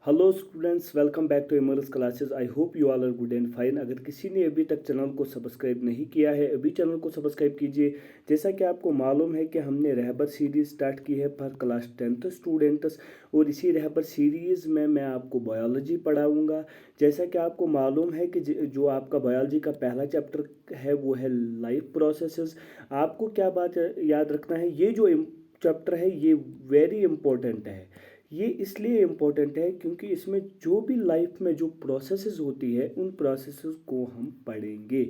Hello students, welcome back to Immerse classes. I hope you all are good and fine. अगर किसी ने अभी तक चैनल को सब्सक्राइब नहीं किया है, अभी चैनल को सब्सक्राइब कीजिए। जैसा कि आपको मालूम है कि हमने रहबर सीरीज़ स्टार्ट की है फॉर क्लास 10th स्टूडेंट्स, और इसी रहबर सीरीज़ में मैं आपको बायोलॉजी पढ़ाऊँगा। जैसा कि आपको मालूम है कि जो आपका बायोलॉजी का पहला चैप्टर है वो है लाइफ प्रोसेसेस। आपको क्या बात याद रखना है, ये जो चैप्टर है ये वेरी इंपॉर्टेंट है। ये इसलिए इम्पोर्टेंट है क्योंकि इसमें जो भी लाइफ में जो प्रोसेसेस होती है उन प्रोसेसेस को हम पढ़ेंगे।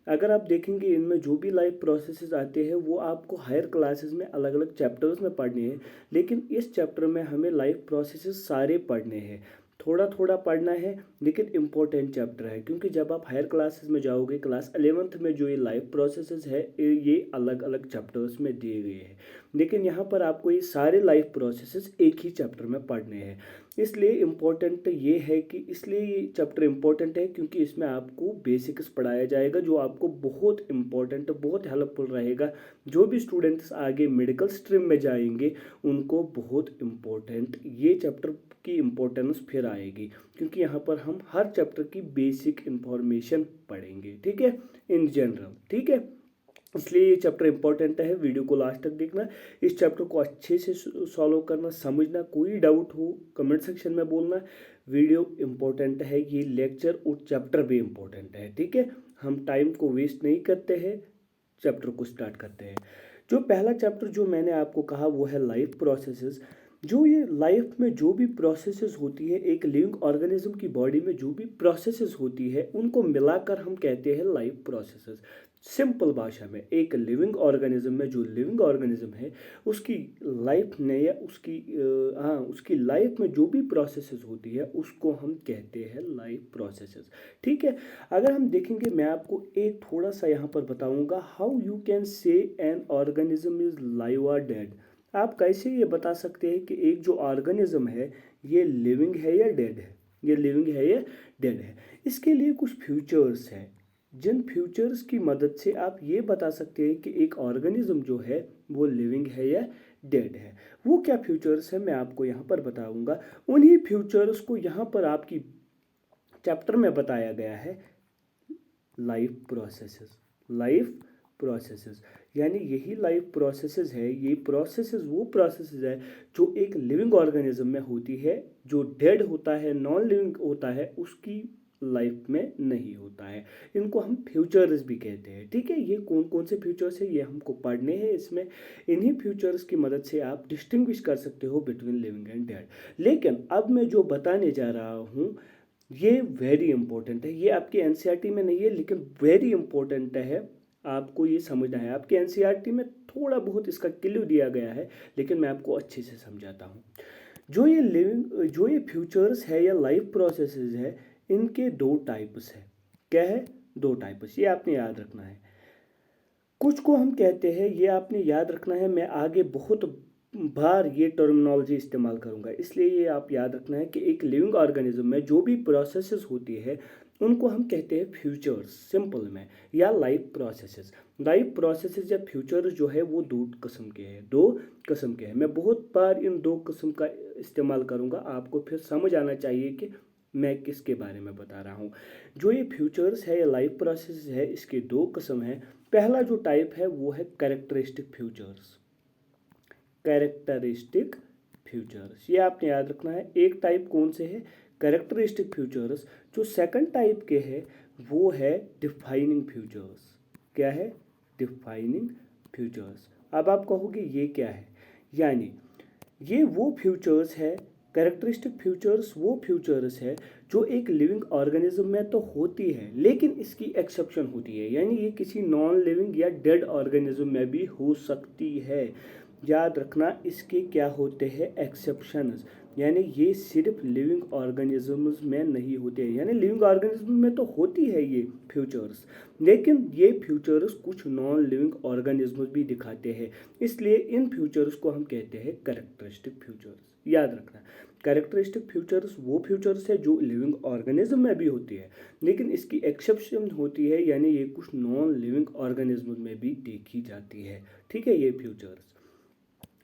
अगर आप देखेंगे इनमें जो भी लाइफ प्रोसेसेस आते हैं वो आपको हायर क्लासेस में अलग अलग चैप्टर्स में पढ़ने हैं, लेकिन इस चैप्टर में हमें लाइफ प्रोसेसेस सारे पढ़ने हैं। थोड़ा थोड़ा पढ़ना है लेकिन इम्पोर्टेंट चैप्टर है, क्योंकि जब आप हायर क्लासेस में जाओगे क्लास 11th में जो ये लाइफ प्रोसेसेस है ये अलग अलग चैप्टर्स में दिए गए हैं, लेकिन यहाँ पर आपको ये सारे लाइफ प्रोसेसेस एक ही चैप्टर में पढ़ने हैं। इसलिए इम्पोर्टेंट ये है कि इसलिए ये चैप्टर इम्पोर्टेंट है क्योंकि इसमें आपको बेसिक्स पढ़ाया जाएगा जो आपको बहुत इम्पोर्टेंट बहुत हेल्पफुल रहेगा। जो भी स्टूडेंट्स आगे मेडिकल स्ट्रीम में जाएंगे उनको बहुत इम्पोर्टेंट ये चैप्टर की इम्पोर्टेंस फिर आएगी, क्योंकि यहाँ पर हम हर चैप्टर की बेसिक इंफॉर्मेशन पढ़ेंगे, ठीक है, इन जनरल, ठीक है। इसलिए ये चैप्टर इंपॉर्टेंट है, वीडियो को लास्ट तक देखना, इस चैप्टर को अच्छे से सॉल्व करना, समझना। कोई डाउट हो कमेंट सेक्शन में बोलना। वीडियो इंपॉर्टेंट है, ये लेक्चर और चैप्टर भी इंपॉर्टेंट है, ठीक है। हम टाइम को वेस्ट नहीं करते हैं, चैप्टर को स्टार्ट करते हैं। जो पहला चैप्टर जो मैंने आपको कहा वो है लाइफ प्रोसेसेस। जो ये लाइफ में जो भी प्रोसेसेस होती है, एक लिविंग ऑर्गेनिज्म की बॉडी में जो भी प्रोसेसेस होती है उनको मिलाकर हम कहते हैं लाइफ प्रोसेसेस। सिंपल भाषा में एक लिविंग ऑर्गेनिज्म में जो लिविंग ऑर्गेनिज्म है उसकी लाइफ ने या उसकी लाइफ में जो भी प्रोसेसेस होती है उसको हम कहते हैं लाइफ प्रोसेसेस, ठीक है। अगर हम देखेंगे मैं आपको एक थोड़ा सा यहाँ पर बताऊँगा how you can say an organism is live और डेड। आप कैसे ये बता सकते हैं कि एक जो ऑर्गेनिज्म है ये लिविंग है या डेड है, ये लिविंग है या डेड है। इसके लिए कुछ फ्यूचर्स हैं, जिन फ्यूचर्स की मदद से आप ये बता सकते हैं कि एक ऑर्गेनिज्म जो है वो लिविंग है या डेड है। वो क्या फ्यूचर्स है मैं आपको यहाँ पर बताऊँगा। उन्हीं फ्यूचर्स को यहाँ पर आपकी चैप्टर में बताया गया है लाइफ प्रोसेसेस। लाइफ प्रोसेसेस यानी यही लाइफ प्रोसेसेस है, ये प्रोसेसेस वो प्रोसेसेस है जो एक लिविंग ऑर्गेनिज्म में होती है, जो डेड होता है नॉन लिविंग होता है उसकी लाइफ में नहीं होता है। इनको हम फ्यूचर्स भी कहते हैं, ठीक है। ये कौन कौन से फ्यूचर्स है ये हमको पढ़ने हैं इसमें। इन्हीं फ्यूचर्स की मदद से आप डिस्टिंग्विश कर सकते हो बिटवीन लिविंग एंड डेड। लेकिन अब मैं जो बताने जा रहा हूँ ये वेरी इंपॉर्टेंट है, ये आपके एनसीईआरटी में नहीं है लेकिन वेरी इंपॉर्टेंट है, आपको ये समझना है। आपके एनसीईआरटी में थोड़ा बहुत इसका क्लू दिया गया है लेकिन मैं आपको अच्छे से समझाता हूँ। जो ये फ्यूचर्स है या लाइफ प्रोसेसेस है इनके दो टाइप्स है। क्या है? दो टाइप्स, ये आपने याद रखना है। कुछ को हम कहते हैं, ये आपने याद रखना है, मैं आगे बहुत बार ये टर्मिनोलॉजी इस्तेमाल करूंगा इसलिए ये आप याद रखना है कि एक लिविंग ऑर्गेनिज्म में जो भी प्रोसेसेस होती है उनको हम कहते हैं फ्यूचर्स सिंपल में, या लाइफ प्रोसेसेस। लाइफ प्रोसेसेस या फ्यूचर्स जो है वो दो किस्म के हैं, दो किस्म के हैं। मैं बहुत बार इन दो किस्म का इस्तेमाल करूंगा, आपको फिर समझ आना चाहिए कि मैं किसके बारे में बता रहा हूँ। जो ये फ्यूचर्स है या लाइफ प्रोसेस है इसके दो किस्म हैं। पहला जो टाइप है वो है कैरेक्टरिस्टिक फ्यूचर्स। कैरेक्टरिस्टिक फ्यूचर्स ये आपने याद रखना है। एक टाइप कौन से है? Characteristic futures. जो सेकंड टाइप के है वो है डिफाइनिंग फ्यूचर्स। क्या है? Defining futures. अब आप कहोगे ये क्या है, यानी ये वो फ्यूचर्स है, कैरेक्टरिस्टिक फ्यूचर्स वो फ्यूचर्स है जो एक लिविंग ऑर्गेनिज्म में तो होती है लेकिन इसकी एक्सेप्शन होती है, यानी ये किसी नॉन लिविंग या डेड ऑर्गेनिज्म में भी हो सकती है। याद रखना इसके क्या होते हैं? एक्सेप्शंस। यानी ये सिर्फ लिविंग ऑर्गेनिजम्स में नहीं होते हैं, यानी लिविंग ऑर्गेनिज्म में तो होती है ये फ्यूचर्स लेकिन ये फ्यूचर्स कुछ नॉन लिविंग ऑर्गेनिजम्स भी दिखाते हैं, इसलिए इन फ्यूचर्स को हम कहते हैं कैरेक्टरिस्टिक फ्यूचर्स। याद रखना कैरेक्टरिस्टिक फ्यूचर्स वो फ्यूचर्स है जो लिविंग ऑर्गेनिज्म में भी होती है लेकिन इसकी एक्सेप्शन होती है, यानी ये कुछ नॉन लिविंग ऑर्गेनिज्म में भी देखी जाती है, ठीक है, ये फ्यूचर्स।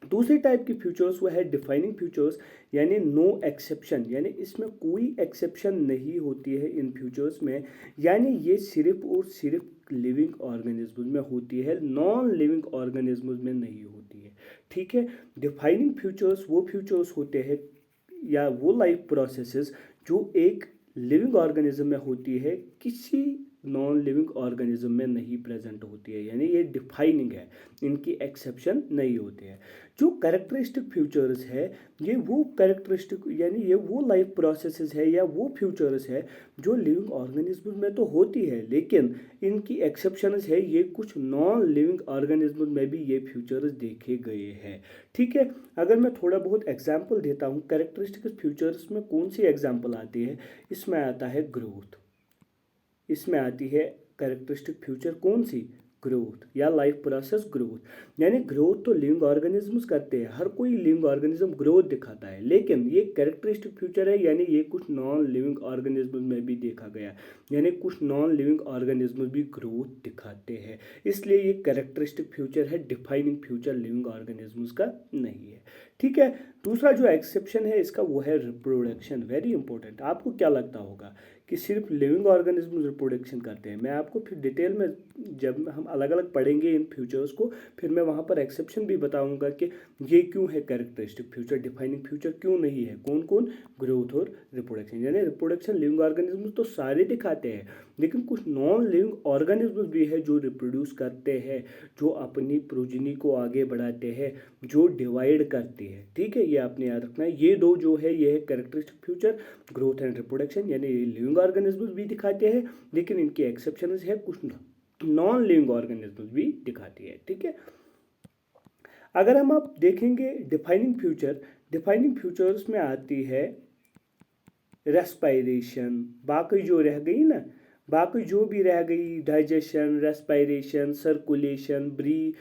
दूसरी टाइप की फ्यूचर्स वो है डिफाइनिंग फ्यूचर्स, यानी नो एक्सेप्शन, यानी इसमें कोई एक्सेप्शन नहीं होती है इन फ्यूचर्स में, यानी ये सिर्फ और सिर्फ लिविंग ऑर्गेनिज्म में होती है, नॉन लिविंग ऑर्गेनिज्म में नहीं होती है। ठीक है, डिफाइनिंग फ्यूचर्स वो फ्यूचर्स होते हैं या वो लाइफ प्रोसेसेस जो एक लिविंग ऑर्गेनिज्म में होती है, किसी नॉन लिविंग ऑर्गेनिज्म में नहीं प्रेजेंट होती है, यानी ये डिफाइनिंग है, इनकी एक्सेप्शन नहीं होती है। जो कैरेक्टरिस्टिक फ्यूचर्स है, ये वो कैरेक्टरिस्टिक यानी ये वो लाइफ प्रोसेसेस है या वो फ्यूचर्स है जो लिविंग ऑर्गेनिज्म में तो होती है, लेकिन इनकी एक्सेप्शंस है, ये कुछ नॉन लिविंग ऑर्गेनिज्म में भी ये फ्यूचर्स देखे गए हैं। ठीक है, अगर मैं थोड़ा बहुत एग्जाम्पल देता हूँ कैरेक्टरिस्टिक फ्यूचर्स में कौन सी एग्जाम्पल आती है, इसमें आता है ग्रोथ, इसमें आती है कैरेक्टरिस्टिक फ्यूचर कौन सी, ग्रोथ या लाइफ प्रोसेस ग्रोथ। यानी ग्रोथ तो लिविंग ऑर्गेनिजम्स करते हैं, हर कोई लिविंग ऑर्गेनिज्म ग्रोथ दिखाता है, लेकिन ये कैरेक्टरिस्टिक फ्यूचर है, यानी ये कुछ नॉन लिविंग ऑर्गेनिज्म में भी देखा गया, यानी कुछ नॉन लिविंग ऑर्गेनिज्म भी ग्रोथ दिखाते हैं, इसलिए ये कैरेक्टरिस्टिक फ्यूचर है, डिफाइनिंग फ्यूचर लिविंग ऑर्गेनिजम्स का नहीं है। ठीक है, दूसरा जो एक्सेप्शन है इसका वो है रिप्रोडक्शन, वेरी इंपॉर्टेंट। आपको क्या लगता होगा कि सिर्फ लिविंग ऑर्गेनिज्म रिप्रोडक्शन करते हैं? मैं आपको फिर डिटेल में जब हम अलग अलग पढ़ेंगे इन फ्यूचर्स को, फिर मैं वहाँ पर एक्सेप्शन भी बताऊंगा कि ये क्यों है कैरेक्टरिस्टिक फ्यूचर, डिफाइनिंग फ्यूचर क्यों नहीं है, कौन कौन, ग्रोथ और रिप्रोडक्शन। यानी रिप्रोडक्शन लिविंग ऑर्गेनिज्म तो सारे दिखाते हैं, लेकिन कुछ नॉन लिविंग ऑर्गेनिज्म भी है जो रिप्रोड्यूस करते हैं, जो अपनी प्रोजनी को आगे बढ़ाते हैं, जो डिवाइड करते हैं। ठीक है, ये आपने याद रखना है। ये दो जो है ये है characteristic future, growth and reproduction, यानी ये लिविंग ऑर्गेनिज्म भी दिखाते हैं, लेकिन इनकी एक्सेप्शन है, कुछ नॉन लिविंग ऑर्गेनिज्म भी दिखाती है। ठीक है, अगर हम आप देखेंगे डिफाइनिंग फ्यूचर, डिफाइनिंग फ्यूचर्स में आती है रेस्पायरेशन, बाकी जो रह गई ना, बाकी जो भी रह गई, डाइजेशन, रेस्पायरेशन, सर्कुलेशन, ब्री,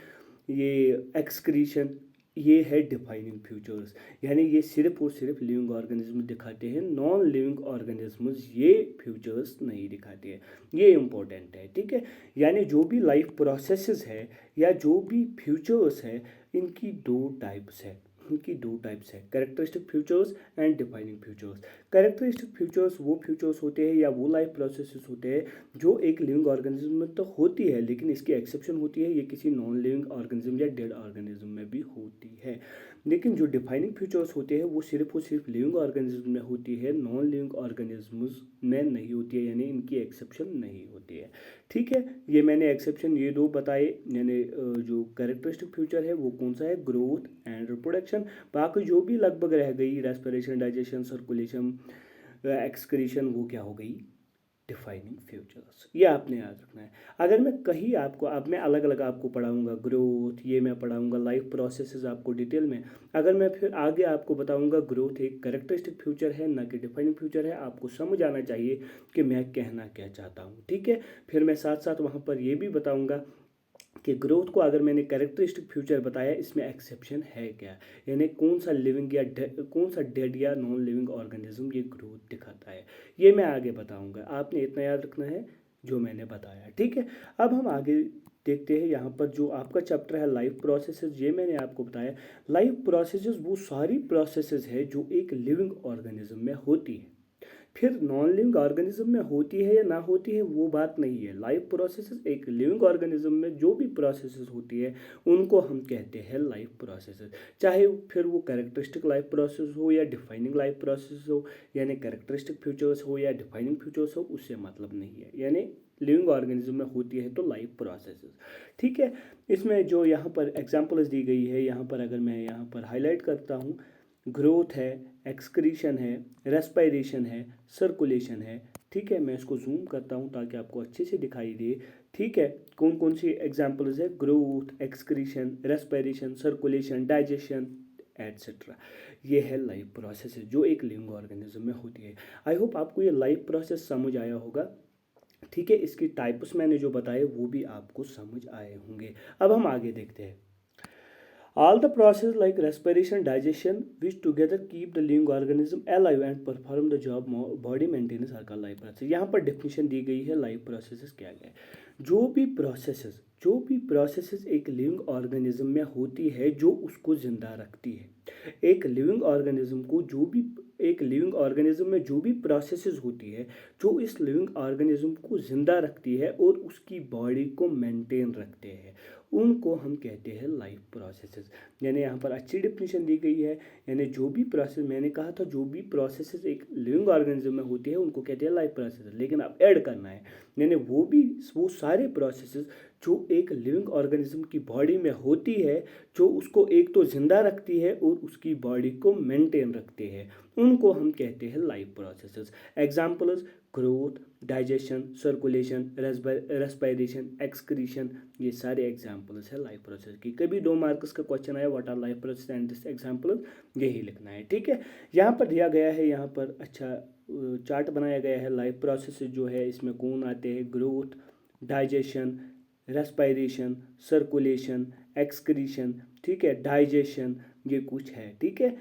ये एक्सक्रीशन, ये है डिफाइनिंग फ्यूचर्स, यानी ये सिर्फ और सिर्फ लिविंग ऑर्गेनिज्म दिखाते हैं, नॉन लिविंग ऑर्गेनिजम्स ये फ्यूचर्स नहीं दिखाते हैं, ये इंपॉर्टेंट है। ठीक है, यानी जो भी लाइफ प्रोसेसेस है या जो भी फ्यूचर्स है, इनकी दो टाइप्स है, इनकी दो टाइप्स है, characteristic futures and defining futures. Characteristic futures वो फ्यूचर्स होते हैं या वो लाइफ प्रोसेसेस होते हैं जो एक लिविंग ऑर्गेनिज्म में तो होती है, लेकिन इसकी एक्सेप्शन होती है, ये किसी नॉन लिविंग ऑर्गेनिज्म या डेड ऑर्गेनिज्म में भी होती है। लेकिन जो डिफाइनिंग फ्यूचर्स होते हैं वो सिर्फ और सिर्फ लिविंग ऑर्गेनिज्म में होती है, नॉन लिविंग ऑर्गेनिजम्स में नहीं होती है, यानी इनकी एक्सेप्शन नहीं होती है। ठीक है, ये मैंने एक्सेप्शन ये दो बताए, यानी जो कैरेक्टरिस्टिक फ्यूचर है वो कौन सा है, ग्रोथ एंड रिप्रोडक्शन। बाकी जो भी लगभग रह गई, रेस्पिरेशन, डाइजेशन, सर्कुलेशन, एक्सक्रीशन, वो क्या हो गई, डिफाइनिंग फ्यूचर्स। ये आपने याद रखना है। अगर मैं कहीं आपको, अब मैं अलग अलग आपको पढ़ाऊंगा, ग्रोथ ये मैं पढ़ाऊंगा, लाइफ प्रोसेसेस आपको डिटेल में, अगर मैं फिर आगे आपको बताऊंगा ग्रोथ एक कैरेक्टरिस्टिक फ्यूचर है ना कि डिफाइनिंग फ्यूचर है, आपको समझ आना चाहिए कि मैं कहना क्या चाहता हूँ। ठीक है, फिर मैं साथ साथ वहाँ पर ये भी बताऊँगा कि ग्रोथ को अगर मैंने कैरेक्टरिस्टिक फ्यूचर बताया, इसमें एक्सेप्शन है क्या, यानी कौन सा लिविंग या कौन सा डेड या नॉन लिविंग ऑर्गेनिज्म ये ग्रोथ दिखाता है, ये मैं आगे बताऊंगा। आपने इतना याद रखना है जो मैंने बताया। ठीक है, अब हम आगे देखते हैं। यहाँ पर जो आपका चैप्टर है लाइफ प्रोसेसेस, ये मैंने आपको बताया, लाइफ प्रोसेसेस वो सारी प्रोसेसेस है जो एक लिविंग ऑर्गेनिज्म में होती है, फिर नॉन लिविंग ऑर्गेनिज्म में होती है या ना होती है वो बात नहीं है। लाइफ प्रोसेसेस एक लिविंग ऑर्गेनिज्म में जो भी प्रोसेसेस होती है उनको हम कहते हैं लाइफ प्रोसेसेस, चाहे फिर वो कैरेक्टरिस्टिक लाइफ प्रोसेस हो या डिफाइनिंग लाइफ प्रोसेस हो, यानी कैरेक्टरिस्टिक फ्यूचर्स हो या डिफाइनिंग फ्यूचर्स हो, उससे मतलब नहीं है, यानी लिविंग ऑर्गेनिज्म में होती है तो लाइफ प्रोसेसेस। ठीक है, इसमें जो यहाँ पर एग्जांपल्स दी गई है, यहाँ पर अगर मैं यहाँ पर हाईलाइट करता हूँ, ग्रोथ है, एक्सक्रीशन है, रेस्पायरेशन है, सर्कुलेशन है। ठीक है, मैं इसको जूम करता हूँ ताकि आपको अच्छे से दिखाई दे। ठीक है, कौन कौन सी एग्जांपल्स है, growth, excretion, respiration, circulation, digestion etcetera, ये है लाइफ प्रोसेस जो एक लिविंग ऑर्गेनिज्म में होती है। आई होप आपको ये लाइफ प्रोसेस समझ आया होगा। ठीक है, इसकी टाइप्स मैंने जो बताए वो भी आपको समझ आए होंगे। अब हम आगे देखते हैं। All the processes like respiration, digestion, which together keep the living organism alive and perform the job body maintenance are called life process. यहाँ पर definition दी गई है life processes क्या है। जो भी प्रोसेसेस एक लिविंग ऑर्गेनिज्म में होती है जो उसको ज़िंदा रखती है। एक लिविंग ऑर्गेनिज्म में जो भी प्रोसेसेस होती है जो इस लिविंग ऑर्गेनिज्म को ज़िंदा रखती है और उसकी बॉडी को मेंटेन रखते हैं, उनको हम कहते हैं लाइफ प्रोसेसेस। यानी यहाँ पर अच्छी डिफिनीशन दी गई है। यानी जो भी प्रोसेस, मैंने कहा था जो भी प्रोसेसेस एक लिविंग ऑर्गेनिज्म में होती है उनको कहते हैं लाइफ प्रोसेसेस, लेकिन अब ऐड करना है यानी वो सारे प्रोसेसेस जो एक लिविंग ऑर्गेनिज्म की बॉडी में होती है जो उसको एक तो ज़िंदा रखती है और उसकी बॉडी को मेंटेन रखते हैं, उनको हम कहते हैं life processes. Examples growth, digestion, circulation, respiration, excretion, ये सारे एग्जाम्पल्स है लाइफ प्रोसेस की। कभी 2 मार्क्स का क्वेश्चन आया what our life process and this example, यही लिखना है। ठीक है, यहाँ पर दिया गया है, यहाँ पर अच्छा चार्ट बनाया गया है। लाइफ प्रोसेस जो है इसमें कौन आते हैं, growth, digestion, respiration, circulation, excretion, ठीक है, डाइजेशन, ये कुछ है। ठीक है,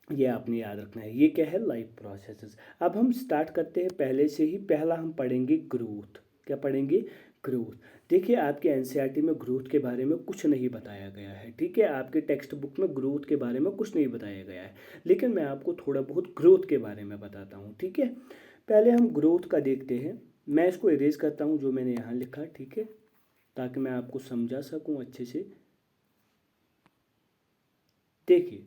ये आपने याद रखना है। ये क्या है, लाइफ प्रोसेसेस। अब हम स्टार्ट करते हैं पहले से ही। पहला हम पढ़ेंगे ग्रोथ। क्या पढ़ेंगे, ग्रोथ। देखिए आपके एनसीईआरटी में ग्रोथ के बारे में कुछ नहीं बताया गया है। ठीक है, आपके टेक्स्ट बुक में ग्रोथ के बारे में कुछ नहीं बताया गया है, लेकिन मैं आपको थोड़ा बहुत ग्रोथ के बारे में बताता हूँ। ठीक है, पहले हम ग्रोथ का देखते हैं। मैं इसको इरेज करता हूँ जो मैंने यहाँ लिखा, ठीक है, ताकि मैं आपको समझा सकूँ अच्छे से। देखिए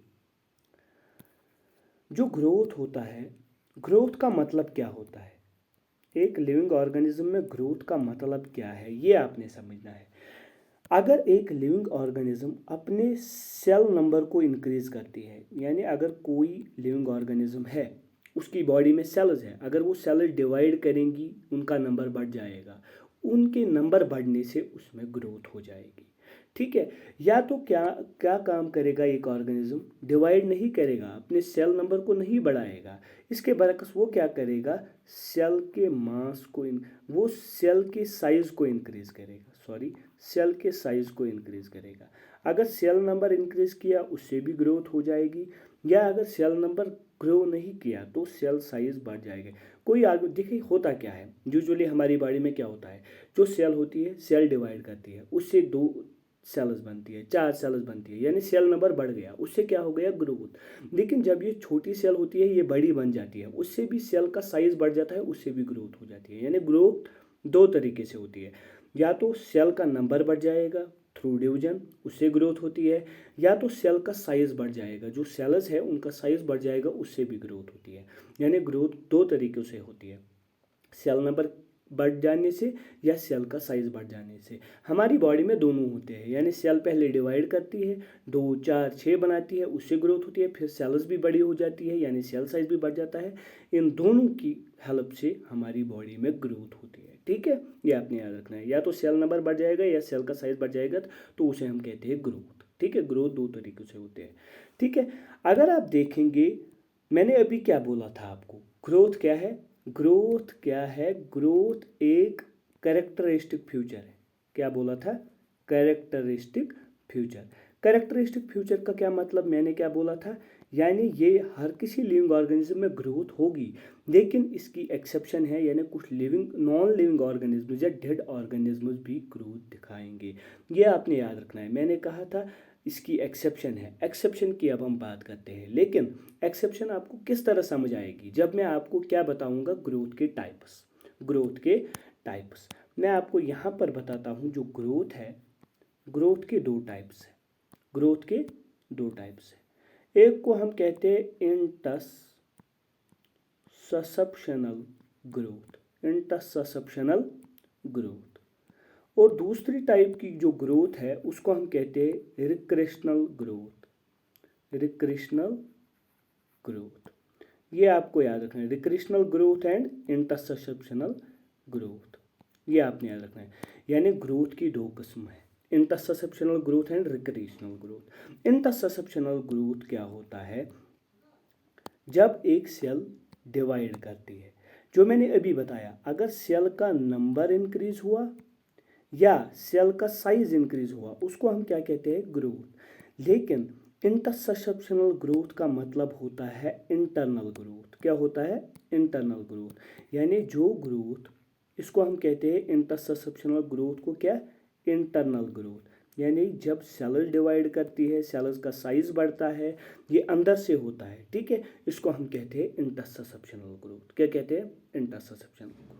जो ग्रोथ होता है, ग्रोथ का मतलब क्या होता है, एक लिविंग ऑर्गेनिज्म में ग्रोथ का मतलब क्या है, ये आपने समझना है। अगर एक लिविंग ऑर्गेनिज्म अपने सेल नंबर को इंक्रीज करती है, यानी अगर कोई लिविंग ऑर्गेनिज्म है उसकी बॉडी में सेल्स है, अगर वो सेल डिवाइड करेंगी उनका नंबर बढ़ जाएगा, उनके नंबर बढ़ने से उसमें ग्रोथ हो जाएगी। ठीक है, या तो क्या क्या काम करेगा एक ऑर्गेनिज्म, डिवाइड नहीं करेगा, अपने सेल नंबर को नहीं बढ़ाएगा, इसके बरक्स वो क्या करेगा, सेल के मास को वो सेल के साइज को इंक्रीज करेगा, सेल के साइज को इंक्रीज करेगा। अगर सेल नंबर इंक्रीज किया उससे भी ग्रोथ हो जाएगी, या अगर सेल नंबर ग्रो नहीं किया तो सेल साइज बढ़ जाएगा। कोई आगे देखिए होता क्या है, यूजुअली हमारी बॉडी में क्या होता है, जो सेल होती है सेल डिवाइड करती है, उससे 2 सेल्स बनती है, 4 सेल्स बनती है, यानी सेल नंबर बढ़ गया, उससे क्या हो गया, ग्रोथ। लेकिन जब ये छोटी सेल होती है ये बड़ी बन जाती है, उससे भी सेल का साइज बढ़ जाता है, उससे भी ग्रोथ हो जाती है। यानी ग्रोथ 2 तरीके से होती है, या तो सेल का नंबर बढ़ जाएगा थ्रू डिवीजन, उससे ग्रोथ होती है, या तो सेल का साइज बढ़ जाएगा, जो सेल्स है उनका साइज बढ़ जाएगा, उससे भी ग्रोथ होती है। यानी ग्रोथ 2 तरीक़ों से होती है, सेल नंबर बढ़ जाने से या सेल का साइज बढ़ जाने से। हमारी बॉडी में दोनों होते हैं, यानी सेल पहले डिवाइड करती है, 2, 4, 6 बनाती है, उससे ग्रोथ होती है, फिर सेल्स भी बड़ी हो जाती है यानी सेल साइज भी बढ़ जाता है। इन दोनों की हेल्प से हमारी बॉडी में ग्रोथ होती है। ठीक है, ये आपने याद रखना है, या तो सेल नंबर बढ़ जाएगा या सेल का साइज बढ़ जाएगा, तो उसे हम कहते हैं ग्रोथ। ठीक है, ग्रोथ 2 तरीक़ों से होते हैं। ठीक है, अगर आप देखेंगे मैंने अभी क्या बोला था आपको, ग्रोथ क्या है, ग्रोथ क्या है, ग्रोथ एक कैरेक्टरिस्टिक फ्यूचर है। क्या बोला था, कैरेक्टरिस्टिक फ्यूचर। कैरेक्टरिस्टिक फ्यूचर का क्या मतलब, मैंने क्या बोला था, यानी ये हर किसी लिविंग ऑर्गेनिज्म में ग्रोथ होगी, लेकिन इसकी एक्सेप्शन है, यानी कुछ लिविंग नॉन लिविंग ऑर्गेनिज्म या डेड ऑर्गेनिज्म भी ग्रोथ दिखाएंगे। ये आपने याद रखना है। मैंने कहा था इसकी एक्सेप्शन है, एक्सेप्शन की अब हम बात करते हैं, लेकिन एक्सेप्शन आपको किस तरह समझ आएगी, जब मैं आपको क्या बताऊंगा, ग्रोथ के टाइप्स। ग्रोथ के टाइप्स मैं आपको यहाँ पर बताता हूँ। जो ग्रोथ है, ग्रोथ के 2 टाइप्स है, ग्रोथ के 2 टाइप्स है। एक को हम कहते हैं इंटरससेप्शनल ग्रोथ, इंटरससेप्शनल ग्रोथ, और दूसरी टाइप की जो ग्रोथ है उसको हम कहते हैं रिक्रेशनल ग्रोथ, रिक्रेशनल ग्रोथ। ये आपको याद रखना है, रिक्रेशनल ग्रोथ एंड इंटरससेप्शनल ग्रोथ, ये आपने याद रखना है। यानी ग्रोथ की 2 किस्म है, intussusceptional growth and accretional growth. Intussusceptional growth क्या होता है, जब एक सेल डिवाइड करती है, जो मैंने अभी बताया, अगर सेल का नंबर इंक्रीज हुआ या सेल का साइज इंक्रीज हुआ उसको हम क्या कहते हैं, ग्रोथ। लेकिन इंटरसेप्शनल ग्रोथ का मतलब होता है इंटरनल ग्रोथ। क्या होता है? Internal growth. यानी जो ग्रोथ, इसको हम कहते हैं इंटरसेप्शनल ग्रोथ को क्या? Internal growth. यानी जब सेल्स डिवाइड करती है, सेल्स का साइज बढ़ता है, ये अंदर से होता है, ठीक है। इसको हम कहते हैं इंटरसेप्शनल ग्रोथ। क्या कहते हैं? इंटरसेप्शनल ग्रोथ।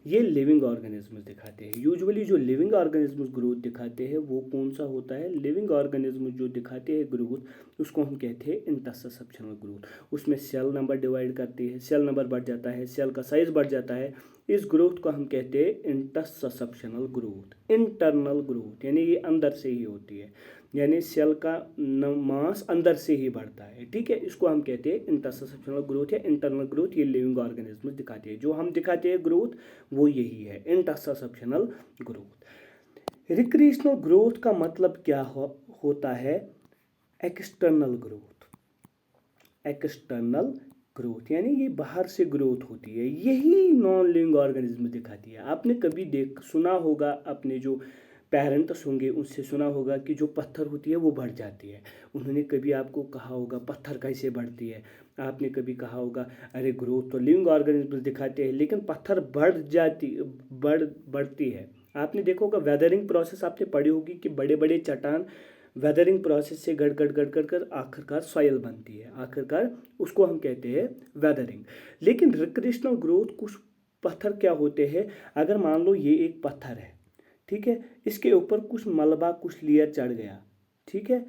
ये लिविंग ऑर्गेनिज्म दिखाते हैं। यूजुअली जो लिविंग ऑर्गेनिज्म ग्रोथ दिखाते हैं वो कौन सा होता है? लिविंग ऑर्गेनिज्म जो दिखाते हैं ग्रोथ, उसको हम कहते हैं इंटरसेप्शनल ग्रोथ। उसमें सेल नंबर डिवाइड करती है, सेल नंबर बढ़ जाता है, सेल का साइज बढ़ जाता है। इस ग्रोथ को हम कहते हैं इंटरसेप्शनल ग्रोथ। इंटरनल ग्रोथ यानी ये अंदर से ही होती है, यानी सेल का मास अंदर से ही बढ़ता है, ठीक है। इसको हम कहते हैं इंटरसेप्शनल ग्रोथ या इंटरनल ग्रोथ। ये लिविंग ऑर्गेनिज्म दिखाते हैं। जो हम दिखाते हैं ग्रोथ वो यही है, इंटरसेप्शनल ग्रोथ। रिक्रिएशनल ग्रोथ का मतलब क्या होता है? External growth. एक्सटर्नल ग्रोथ यानी ये बाहर से ग्रोथ होती है, यही नॉन लिविंग ऑर्गेनिज्म दिखाती है। आपने कभी सुना होगा, अपने जो पेरेंट्स होंगे उनसे सुना होगा कि जो पत्थर होती है वो बढ़ जाती है। उन्होंने कभी आपको कहा होगा पत्थर कैसे बढ़ती है। आपने कभी कहा होगा अरे ग्रोथ तो लिविंग ऑर्गेनिज्म दिखाते हैं, लेकिन पत्थर बढ़ती है। आपने देखा होगा वेदरिंग प्रोसेस, आपने पढ़ी होगी कि बड़े बड़े चट्टान वेदरिंग प्रोसेस से गड़ गड़ गड़ गड़ कर आखिरकार सॉइल बनती है, आखिरकार उसको हम कहते हैं वेदरिंग। लेकिन रिक्रिएशनल ग्रोथ, कुछ पत्थर क्या होते हैं, अगर मान लो ये एक पत्थर है, ठीक है, इसके ऊपर कुछ मलबा, कुछ लेयर चढ़ गया, ठीक है,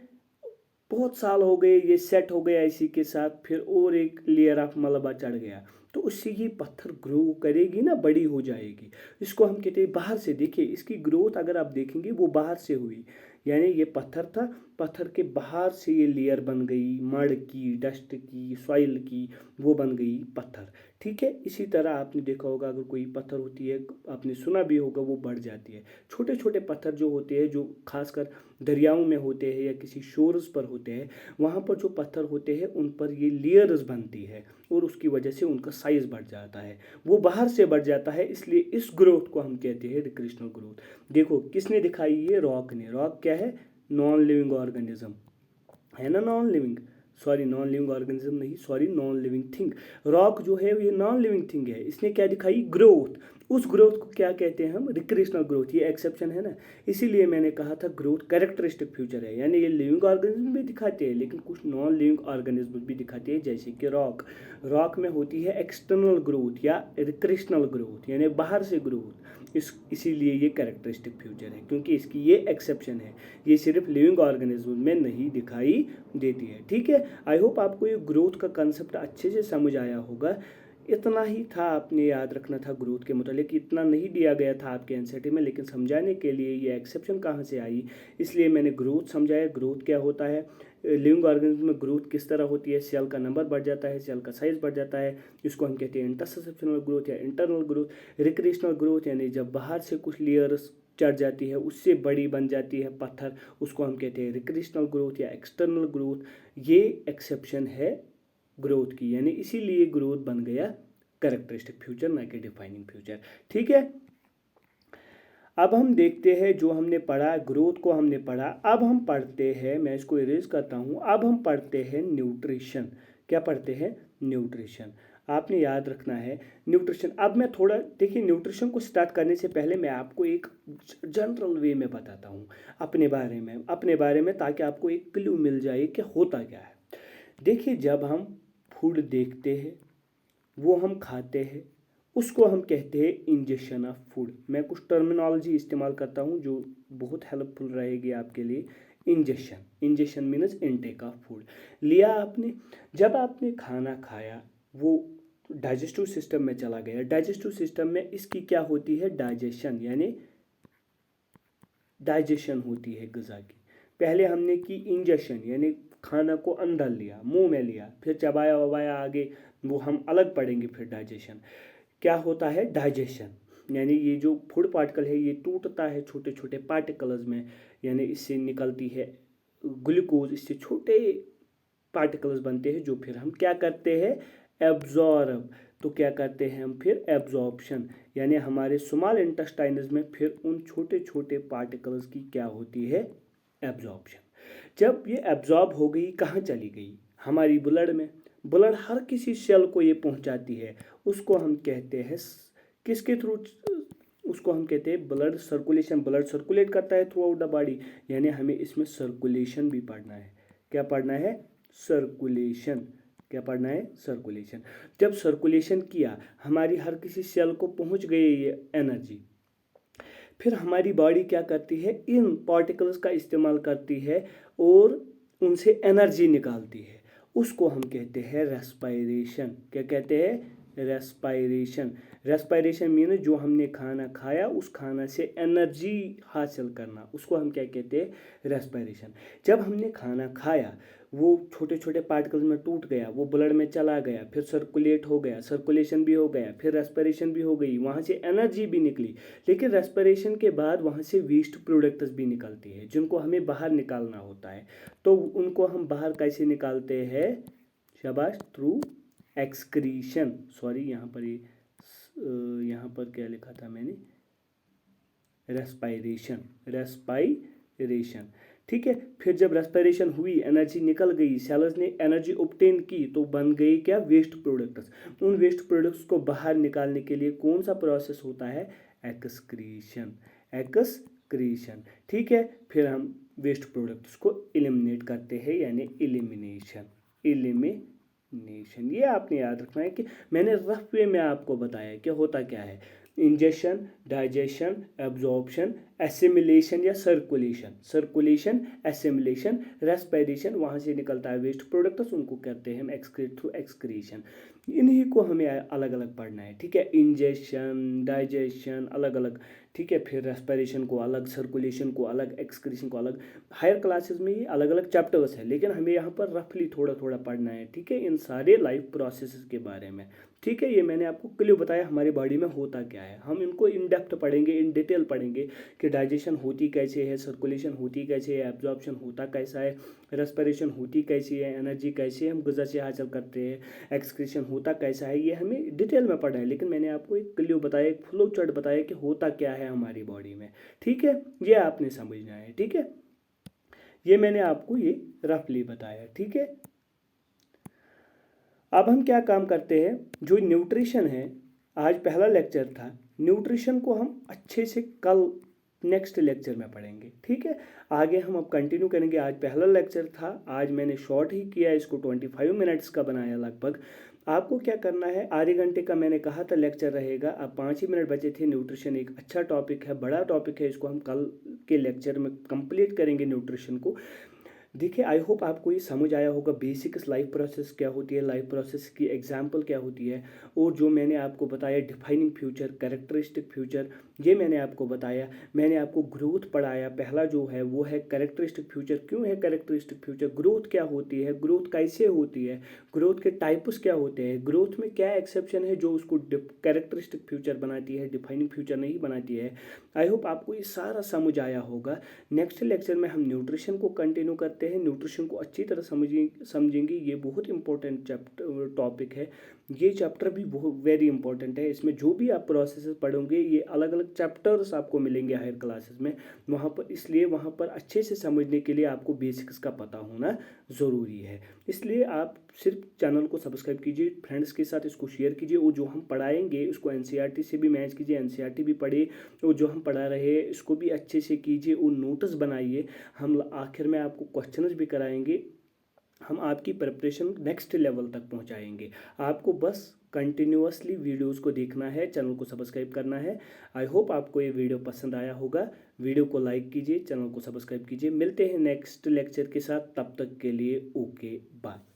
बहुत साल हो गए, ये सेट हो गया इसी के साथ, फिर और एक लेयर ऑफ मलबा चढ़ गया, तो उससे ये पत्थर ग्रो करेगी ना, बड़ी हो जाएगी। इसको हम कहते हैं बाहर से। देखिए इसकी ग्रोथ अगर आप देखेंगे वो बाहर से हुई, यानी ये पत्थर था, पत्थर के बाहर से ये लेयर बन गई, मड की, डस्ट की, सॉइल की, वो बन गई पत्थर, ठीक है। इसी तरह आपने देखा होगा अगर कोई पत्थर होती है, आपने सुना भी होगा, वो बढ़ जाती है। छोटे छोटे पत्थर जो होते हैं, जो खासकर दरियाओं में होते हैं या किसी शोर्स पर होते हैं, वहाँ पर जो पत्थर होते हैं उन पर ये लेयर्स बनती है और उसकी वजह से उनका साइज बढ़ जाता है, वो बाहर से बढ़ जाता है। इसलिए इस ग्रोथ को हम कहते हैं रिक्रिएशनल ग्रोथ। देखो किसने दिखाई? ये रॉक ने। रॉक क्या है? नॉन लिविंग ऑर्गेनिज्म है ना, non living, sorry non living organism नहीं, sorry non living thing. Rock जो है ये नॉन लिविंग थिंग है, इसने क्या दिखाई? ग्रोथ। उस ग्रोथ को क्या कहते हैं हम? Recreational growth. ये एक्सेप्शन है ना, इसीलिए मैंने कहा था ग्रोथ कैरेक्टरिस्टिक फ्यूचर है, यानी ये लिविंग ऑर्गेनिज्म भी दिखाते हैं लेकिन कुछ नॉन लिविंग ऑर्गेनिज्म भी दिखाते हैं, जैसे कि रॉक। रॉक में होती है एक्सटर्नल ग्रोथ या रिक्रिएशनल ग्रोथ, यानी बाहर से ग्रोथ। इसीलिए ये कैरेक्टरिस्टिक फ्यूचर है, क्योंकि इसकी ये एक्सेप्शन है, ये सिर्फ लिविंग ऑर्गेनिज्म में नहीं दिखाई देती है, ठीक है। आई होप आपको ये ग्रोथ का कंसेप्ट अच्छे से समझ आया होगा। इतना ही था आपने याद रखना था ग्रोथ के मुतालिक, इतना नहीं दिया गया था आपके एनसीईआरटी में, लेकिन समझाने के लिए ये एक्सेप्शन कहाँ से आई, इसलिए मैंने ग्रोथ समझाया। ग्रोथ क्या होता है, लिविंग ऑर्गेनिज्म में ग्रोथ किस तरह होती है, सेल का नंबर बढ़ जाता है, सेल का साइज बढ़ जाता है, इसको हम कहते हैं इंटरसेप्शनल ग्रोथ या इंटरनल ग्रोथ। रिक्रिएशनल ग्रोथ यानी जब बाहर से कुछ लेयर्स चढ़ जाती है, उससे बड़ी बन जाती है पत्थर, उसको हम कहते हैं रिक्रिएशनल ग्रोथ या एक्सटर्नल ग्रोथ। ये एक्सेप्शन है ग्रोथ की, यानी इसीलिए ग्रोथ बन गया कैरेक्टरिस्टिक फ्यूचर, ना कि डिफाइनिंग फ्यूचर, ठीक है। अब हम देखते हैं जो हमने पढ़ा, ग्रोथ को हमने पढ़ा। अब हम पढ़ते हैं, मैं इसको इरेज करता हूँ, अब हम पढ़ते हैं न्यूट्रिशन। क्या पढ़ते हैं? न्यूट्रिशन। आपने याद रखना है न्यूट्रिशन। अब मैं थोड़ा, देखिए न्यूट्रिशन को स्टार्ट करने से पहले मैं आपको एक जनरल वे में बताता हूँ अपने बारे में, ताकि आपको एक क्लू मिल जाए कि होता क्या है। देखिए जब हम फूड देखते हैं, वो हम खाते हैं, उसको हम कहते हैं इंजेक्शन ऑफ फूड। मैं कुछ टर्मिनोलॉजी इस्तेमाल करता हूँ जो बहुत हेल्पफुल रहेगी आपके लिए। Injection means intake of food. लिया आपने, जब आपने खाना खाया, वो डाइजेस्टिव सिस्टम में चला गया। डाइजेस्टिव सिस्टम में इसकी क्या होती है? डाइजेशन, यानी डाइजेशन होती है गज़ा की। पहले हमने की इंजेक्शन, यानी खाना को अंदर लिया, मुंह में लिया, फिर चबाया वबाया, आगे वो हम अलग पढ़ेंगे। फिर डाइजेशन क्या होता है? डाइजेशन यानी ये जो फूड पार्टिकल है ये टूटता है छोटे छोटे पार्टिकल्स में, यानी इससे निकलती है ग्लूकोज, इससे छोटे पार्टिकल्स बनते हैं जो फिर हम क्या करते हैं? एब्जॉर्ब। तो क्या करते हैं हम फिर? एब्जॉर्प्शन, यानी हमारे स्मॉल इंटेस्टाइन्स में फिर उन छोटे छोटे पार्टिकल्स की क्या होती है? एब्जॉर्प्शन। जब ये एब्जॉर्ब हो गई कहाँ चली गई? हमारी ब्लड में। ब्लड हर किसी सेल को ये पहुंचाती है, उसको हम कहते हैं किसके थ्रू? उसको हम कहते हैं ब्लड सर्कुलेशन। ब्लड सर्कुलेट करता है थ्रू आउट द बॉडी, यानी हमें इसमें सर्कुलेशन भी पढ़ना है। क्या पढ़ना है? सर्कुलेशन। क्या पढ़ना है? सर्कुलेशन। जब सर्कुलेशन किया, हमारी हर किसी सेल को पहुंच गई ये एनर्जी, फिर हमारी बॉडी क्या करती है? इन पार्टिकल्स का इस्तेमाल करती है और उनसे एनर्जी निकालती है। उसको हम कहते हैं रेस्पायरेशन। क्या कहते हैं? रेस्पायरेशन। रेस्पायरेशन मीन जो हमने खाना खाया उस खाना से एनर्जी हासिल करना, उसको हम क्या कहते हैं? रेस्पायरेशन। जब हमने खाना खाया, वो छोटे छोटे पार्टिकल्स में टूट गया, वो ब्लड में चला गया, फिर सर्कुलेट हो गया, सर्कुलेशन भी हो गया, फिर रेस्पिरेशन भी हो गई, वहाँ से एनर्जी भी निकली। लेकिन रेस्पिरेशन के बाद वहाँ से वेस्ट प्रोडक्ट्स भी निकलती है जिनको हमें बाहर निकालना होता है। तो उनको हम बाहर कैसे निकालते हैं? शाबाश, थ्रू एक्सक्रीशन। सॉरी, यहाँ पर क्या लिखा था मैंने? रेस्पायरेशन। रेस्पायरेशन, ठीक है। फिर जब रेस्पिरेशन हुई, एनर्जी निकल गई, सेल्स ने एनर्जी ऑब्टेन की, तो बन गई क्या? Waste products. उन वेस्ट प्रोडक्ट्स को बाहर निकालने के लिए कौन सा प्रोसेस होता है? एक्सक्रीशन। एक्सक्रीशन, ठीक है। फिर हम वेस्ट प्रोडक्ट्स को एलिमिनेट करते हैं, यानी एलिमिनेशन। एलिमिनेशन, ये आपने याद रखना है कि मैंने रफ वे में आपको बताया कि होता क्या है। इंजेशन, डाइजेशन, एब्जॉर्प्शन, एसिमिलेशन या सर्कुलेशन। सर्कुलेशन, एसिमिलेशन, रेस्पिरेशन, वहाँ से निकलता है वेस्ट प्रोडक्ट्स, उनको कहते हैं हम एक्सक्रीट थ्रू एक्सक्रीशन। इन्हीं को हमें अलग अलग पढ़ना है, ठीक है। इंजेशन, डाइजेशन अलग अलग, ठीक है। फिर रेस्पिरेशन को अलग, सर्कुलेशन को अलग, एक्सक्रीशन को अलग। हायर क्लासेस में ये अलग अलग चैप्टर्स है, लेकिन हमें यहाँ पर रफली थोड़ा थोड़ा पढ़ना है, ठीक है, इन सारे लाइफ प्रोसेसेस के बारे में, ठीक है। ये मैंने आपको क्लियर बताया हमारी बॉडी में होता क्या है। हम इनको इन डेप्थ पढ़ेंगे, इन डिटेल पढ़ेंगे कि डाइजेशन होती कैसे है, सर्कुलेशन होती कैसे है, एब्जॉर्प्शन होता कैसा है, रेस्पिरेशन होती कैसी है, एनर्जी कैसे हम गुज़ा से हासिल करते हैं, एक्सक्रीशन होता कैसा है, ये हमें डिटेल में पढ़ना है। लेकिन मैंने आपको एक क्लियर बताया, एक फ्लो चार्ट बताया कि होता क्या है हमारी बॉडी में, ठीक है। ये आपने समझना है, ठीक है। ये मैंने आपको ये रफली बताया, ठीक है। अब हम क्या काम करते हैं? जो न्यूट्रिशन है, आज पहला लेक्चर था, न्यूट्रिशन को हम अच्छे से कल नेक्स्ट लेक्चर में पढ़ेंगे, ठीक है। आगे हम अब कंटिन्यू करेंगे। आज पहला लेक्चर था, आज मैंने शॉर्ट ही किया, इसको 25 मिनट्स का बनाया लगभग। आपको क्या करना है? आधे घंटे का मैंने कहा था लेक्चर रहेगा, अब 5 ही मिनट बचे थे। न्यूट्रिशन एक अच्छा टॉपिक है, बड़ा टॉपिक है, इसको हम कल के लेक्चर में कंप्लीट करेंगे न्यूट्रिशन को। देखिए, आई होप आपको ये समझ आया होगा बेसिक्स लाइफ प्रोसेस क्या होती है, लाइफ प्रोसेस की एग्जांपल क्या होती है, और जो मैंने आपको बताया डिफाइनिंग फ्यूचर, कैरेक्टरिस्टिक फ्यूचर, ये मैंने आपको बताया। मैंने आपको ग्रोथ पढ़ाया, पहला जो है वो है कैरेक्टरिस्टिक फ्यूचर। क्यों है कैरेक्टरिस्टिक फ्यूचर? ग्रोथ क्या होती है, ग्रोथ कैसे होती है, ग्रोथ के टाइप्स क्या होते हैं, ग्रोथ में क्या एक्सेप्शन है जो उसको कैरेक्टरिस्टिक फ्यूचर बनाती है, डिफाइनिंग फ्यूचर नहीं बनाती है। आई होप आपको ये सारा समझ आया होगा। नेक्स्ट लेक्चर में हम न्यूट्रिशन को कंटिन्यू करते हैं, न्यूट्रिशन को अच्छी तरह समझेंगे। ये बहुत इंपॉर्टेंट चैप्टर टॉपिक है, ये चैप्टर भी बहुत वेरी इंपॉर्टेंट है। इसमें जो भी आप प्रोसेसेस पढ़ोगे, ये अलग अलग चैप्टर्स आपको मिलेंगे हायर क्लासेस में, वहाँ पर, इसलिए वहाँ पर अच्छे से समझने के लिए आपको बेसिक्स का पता होना ज़रूरी है। इसलिए आप सिर्फ चैनल को सब्सक्राइब कीजिए, फ्रेंड्स के साथ इसको शेयर कीजिए, और जो हम पढ़ाएंगे उसको एनसीईआरटी से भी मैच कीजिए, एनसीईआरटी भी पढ़िए, और जो हम पढ़ा रहे हैं इसको भी अच्छे से कीजिए और नोट्स बनाइए। हम आखिर में आपको क्वेश्चंस भी कराएंगे, हम आपकी प्रिपरेशन नेक्स्ट लेवल तक पहुंचाएंगे। आपको बस कंटिन्यूअसली वीडियोस को देखना है, चैनल को सब्सक्राइब करना है। आई होप आपको ये वीडियो पसंद आया होगा। वीडियो को लाइक कीजिए, चैनल को सब्सक्राइब कीजिए। मिलते हैं नेक्स्ट लेक्चर के साथ, तब तक के लिए ओके बाय।